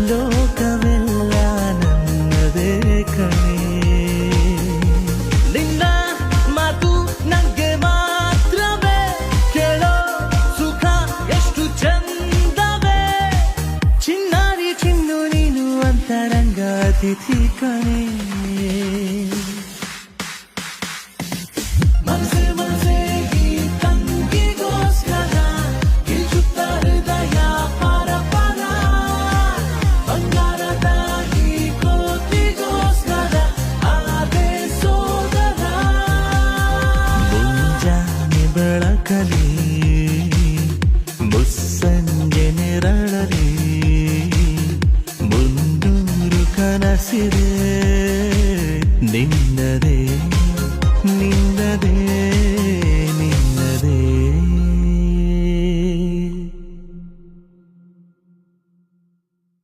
ಲೋಕವೆಲ್ಲ ನನ್ನದೇ ಕಣೆ. ನಿನ್ನ ಮಾತು ನಂಗೆ ಮಾತ್ರವೇ ಕೇಳೋ ಸುಖ ಎಷ್ಟು ಚಂದವೇ. ಚಿನ್ನಾರಿ ಚಿನ್ನು ನೀನು ಅಂತರಂಗ ಅತಿಥಿ ಕಣೆ. ಮನಸೆ ಮನಸೆ ಈ ತಂಗಿಗೋಸ್ಕರ ಗಿಚ್ಚುತ್ತ ಹೃದಯ ಪರ ಪರ. ಬಂಗಾರದ ಈ ಕೋತಿಗೋಸ್ಕರ ಆದೆ ಸೋದರ. ಮುಂಜಾನೆ ಬೆಳಕಲಿ ಮುಸ್ಸಂಜೆ ನೆರಳಲಿ ಮುಂದೂರು ಕನಸಿದೆ ನಿನ್ನ